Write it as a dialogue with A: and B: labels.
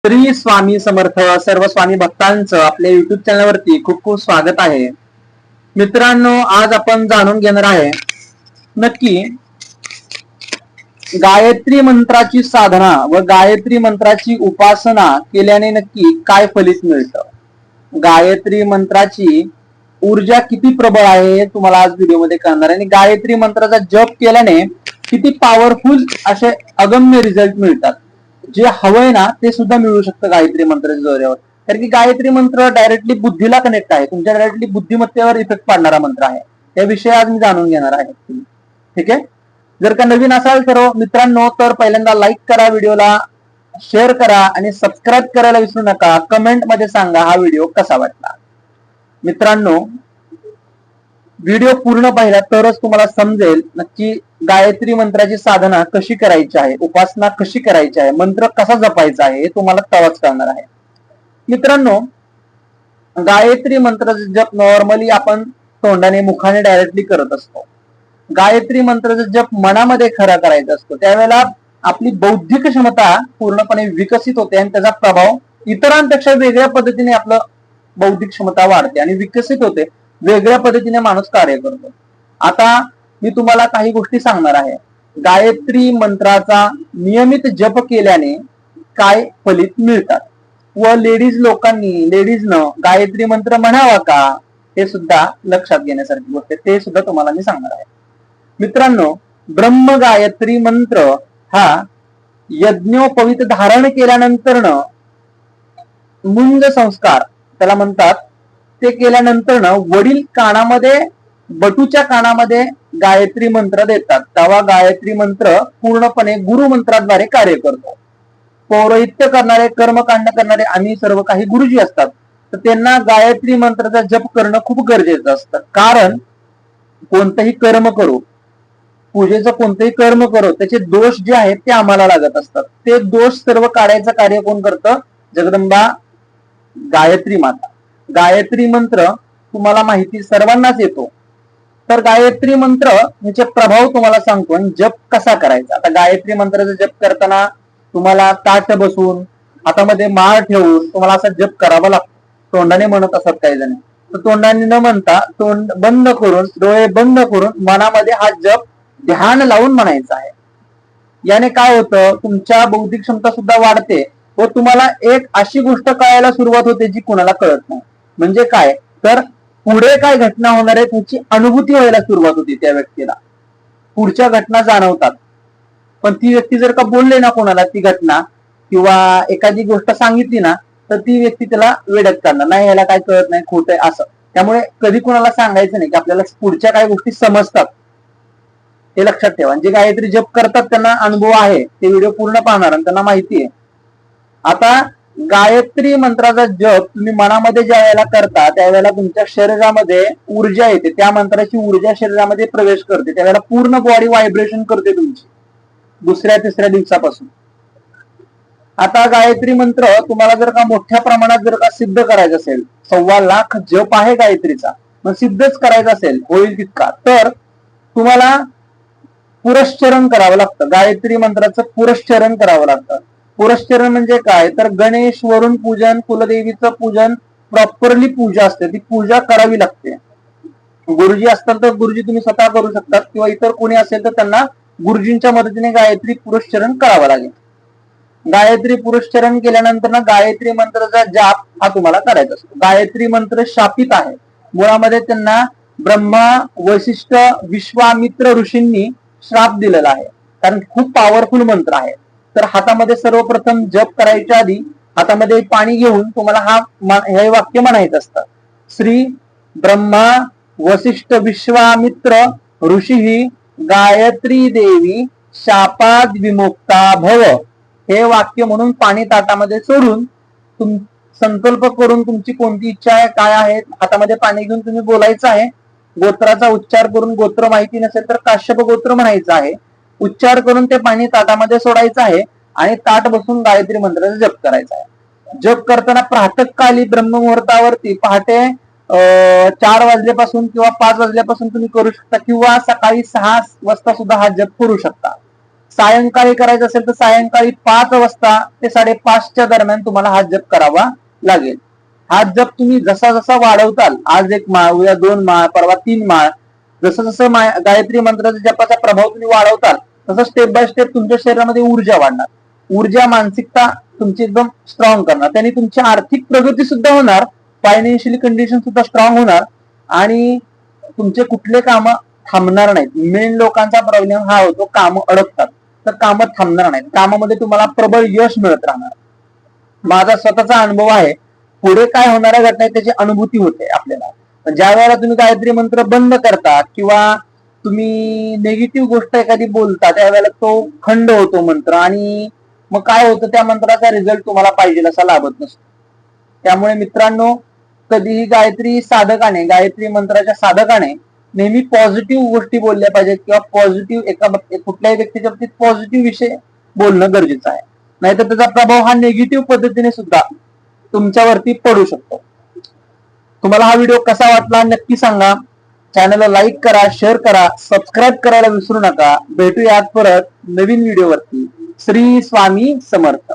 A: श्री स्वामी समर्थ सर्व स्वामी भक्तांचं आपल्या युट्यूब चॅनलवरती खूप खूप स्वागत आहे. मित्रांनो, आज आपण जाणून घेणार आहे नक्की गायत्री मंत्राची साधना व गायत्री मंत्राची उपासना केल्याने नक्की काय फलित मिळतं. गायत्री मंत्राची ऊर्जा किती प्रबळ आहे हे तुम्हाला आज व्हिडिओमध्ये कळणार आहे आणि गायत्री मंत्राचा जप केल्याने किती पॉवरफुल असे अगम्य रिझल्ट मिळतात. जे हवंय ना ते सुद्धा मिळू शकतं गायत्री मंत्राच्या जोरावर. कारण की गायत्री मंत्र डायरेक्टली बुद्धीला कनेक्ट आहे, तुमच्या डायरेक्टली बुद्धिमत्तेवर इफेक्ट पाडणारा मंत्र आहे. त्याविषयी आज मी जाणून घेणार आहे. ठीक आहे. जर का नवीन असाल तर मित्रांनो, तर पहिल्यांदा लाईक करा, व्हिडिओला शेअर करा आणि सबस्क्राईब करायला विसरू नका. कमेंट मध्ये सांगा हा व्हिडिओ कसा वाटला. मित्रांनो, व्हिडिओ पूर्ण पाहिला तरच तुम्हाला समजेल नक्की गायत्री मंत्राची साधना कशी करायची आहे, उपासना कशी करायची आहे, मंत्र कसा जपायचा आहे हे तुम्हाला तेव्हाच कळणार आहे. मित्रांनो, गायत्री मंत्राचा जप नॉर्मली आपण तोंडाने मुखाने डायरेक्टली करत असतो. गायत्री मंत्राचा जप मनामध्ये खरा करायचा असतो. त्यावेळेला आपली बौद्धिक क्षमता पूर्णपणे विकसित होते आणि त्याचा प्रभाव इतरांपेक्षा वेगळ्या पद्धतीने आपलं बौद्धिक क्षमता वाढते आणि विकसित होते. वेगळ्या पद्धतीने माणूस कार्य करतो. आता मी तुम्हाला काही गोष्टी सांगणार आहे. गायत्री मंत्राचा नियमित जप केल्याने काय फलित मिळतात व लेडीजनं गायत्री मंत्र म्हणावा का हे सुद्धा लक्षात घेण्यासारखी गोष्ट ते सुद्धा तुम्हाला मी सांगणार आहे. मित्रांनो, ब्रह्म गायत्री मंत्र हा यज्ञोपवीत धारण केल्यानंतर मुंज संस्कार त्याला म्हणतात, ते केल्यानंतर वडील कानामध्ये बटूच्या कानामध्ये गायत्री मंत्र देतात. तेव्हा गायत्री मंत्र पूर्णपणे गुरुमंत्राद्वारे कार्य करतो. पौरोहित्य करणारे, कर्मकांड करणारे आम्ही सर्व काही गुरुजी असतात, तर त्यांना गायत्री मंत्राचा जप करणं खूप गरजेचं असतं. कारण कोणतंही कर्म करू, पूजेचं कोणतंही कर्म करू, त्याचे दोष जे आहेत ते आम्हाला लागत असतात. ते दोष सर्व काढायचं कार्य कोण करतं? जगदंबा गायत्री माता. गायत्री मंत्र तुम्हाला माहिती सर्वांनाच येतो. तर गायत्री मंत्र याचे प्रभाव तुम्हाला सांगतो आणि जप कसा करायचा. आता गायत्री मंत्राचा जप करताना तुम्हाला ताट बसून हातामध्ये माळ ठेवून तुम्हाला असा जप करावा लागतो. तोंडाने म्हणत असतात काही जण, तर तोंडाने न म्हणता तोंड बंद करून, डोळे बंद करून मनामध्ये हा जप ध्यान लावून म्हणायचा आहे. याने काय होतं, तुमच्या बौद्धिक क्षमता सुद्धा वाढते व तुम्हाला एक अशी गोष्ट कळायला सुरुवात होते जी कुणाला कळत नाही. म्हणजे काय, तर पुढे काय घटना होणार आहे त्याची अनुभूती व्हायला सुरुवात होती. त्या व्यक्तीला पुढच्या घटना जाणवतात. पण ती व्यक्ती जर का बोलले ना कोणाला ती घटना किंवा एखादी गोष्ट सांगितली ना, तर ती व्यक्ती त्याला वेड्यात काढणार, नाही याला काय कळत नाही, खोट आहे असं. त्यामुळे कधी कोणाला सांगायचं नाही की आपल्याला पुढच्या काही गोष्टी समजतात, हे लक्षात ठेवा. जे गायत्री जप करतात त्यांना अनुभव आहे, ते व्हिडिओ पूर्ण पाहणार आणि त्यांना माहिती आहे. आता गायत्री मंत्राचा जप तुम्ही मनामध्ये ज्या वेळेला करता त्यावेळेला तुमच्या शरीरामध्ये ऊर्जा येते, त्या मंत्राची ऊर्जा शरीरामध्ये प्रवेश करते. त्यावेळेला पूर्ण बॉडी व्हायब्रेशन करते तुमची दुसऱ्या तिसऱ्या दिवसापासून. आता गायत्री मंत्र तुम्हाला जर का मोठ्या प्रमाणात जर का सिद्ध करायचं असेल, 1.25 लाख जप आहे गायत्रीचा, मग सिद्धच करायचा असेल होईल तितका, तर तुम्हाला पुरश्चरण करावं लागतं. गायत्री मंत्राचं पुरश्चरण करावं लागतं. पुरश्चरण म्हणजे काय, तर गणेश वरून पूजन, कुलदेवीचं पूजन, प्रॉपरली पूजा असते, ती पूजा करावी लागते. गुरुजी असतात तर गुरुजी तुम्ही स्वतः करू शकतात किंवा इतर कोणी असेल तर त्यांना गुरुजींच्या मदतीने गायत्री पुरश्चरण करावं लागेल. गायत्री पुरश्चरण केल्यानंतर ना गायत्री मंत्राचा जाप हा तुम्हाला करायचा असतो. गायत्री मंत्र शापित आहे. मुळामध्ये त्यांना ब्रह्मा, वशिष्ठ, विश्वामित्र ऋषींनी श्राप दिलेला आहे, कारण खूप पॉवरफुल मंत्र आहे. तर हातामध्ये सर्वप्रथम जप करायच्या आधी हातामध्ये पाणी घेऊन तुम्हाला हे वाक्य म्हणायचं असतं. श्री ब्रह्मा वशिष्ठ विश्वामित्र ऋषी गायत्री देवी शापाद विमुक्ता भव, हे वाक्य म्हणून पाणी ताटामध्ये सोडून संकल्प करून तुमची कोणती इच्छा आहे, काय आहे, हातामध्ये पाणी घेऊन तुम्ही बोलायचं आहे. गोत्राचा उच्चार करून, गोत्र माहिती नसेल तर काश्यप गोत्र म्हणायचं आहे. उच्चार करून ते पाणी ताटामध्ये सोडायचं आहे आणि ताट बसून गायत्री मंत्राचा जप करायचा आहे. जप करताना प्रातःकाली ब्रह्ममुहूर्तावरती पहाटे 4 वाजल्यापासून किंवा 5 वाजल्यापासून तुम्ही करू शकता किंवा सकाळी 6 वाजता सुद्धा हा जप करू शकता. सायंकाळी करायचं असेल तर सायंकाळी 5 वाजता ते 5:30च्या दरम्यान तुम्हाला हा जप करावा लागेल. हा जप तुम्ही जसा जसा वाढवताल, आज 1 माळ, उद्या 2 माळ, परवा 3 माळ, जसं जसं गायत्री मंत्राचा जपाचा प्रभाव तुम्ही वाढवताल तसं स्टेप बाय स्टेप तुमच्या शरीरामध्ये ऊर्जा वाढणार. ऊर्जा, मानसिकता तुमची एकदम स्ट्रॉंग करणार. त्यांनी तुमची आर्थिक प्रगती सुद्धा होणार, फायनान्शियली कंडिशन सुद्धा स्ट्रॉंग होणार आणि तुमचे कुठले काम थांबणार नाहीत. मेन लोकांचा प्रॉब्लेम हा होतो, काम अडकतात, तर काम थांबणार नाहीत. कामामध्ये तुम्हाला प्रबळ यश मिळत राहणार. माझा स्वतःचा अनुभव आहे. पुढे काय होणाऱ्या घटना त्याची अनुभूती होते आपल्याला. ज्या वेळेला तुम्ही गायत्री मंत्र बंद करता किंवा तुम्ही नेगेटिव्ह गोष्ट एखादी बोलता त्यावेळेला तो खंड होतो मंत्र आणि मग काय होतं, त्या मंत्राचा रिझल्ट तुम्हाला पाहिजे असा लाभत नसतो. त्यामुळे मित्रांनो, कधीही गायत्री मंत्राच्या साधकाने नेहमी पॉझिटिव्ह गोष्टी बोलल्या पाहिजेत किंवा पॉझिटिव्ह कुठल्याही व्यक्तीच्या बाबतीत पॉझिटिव्ह विषय बोलणं गरजेचं आहे. नाहीतर त्याचा प्रभाव हा निगेटिव्ह पद्धतीने सुद्धा तुमच्यावरती पडू शकतो. तुम्हाला हा व्हिडिओ कसा वाटला नक्की सांगा. चॅनलला लाईक करा, शेअर करा, सबस्क्राईब करायला विसरू नका. भेटूयात परत नवीन व्हिडिओवरती. श्री स्वामी समर्थ.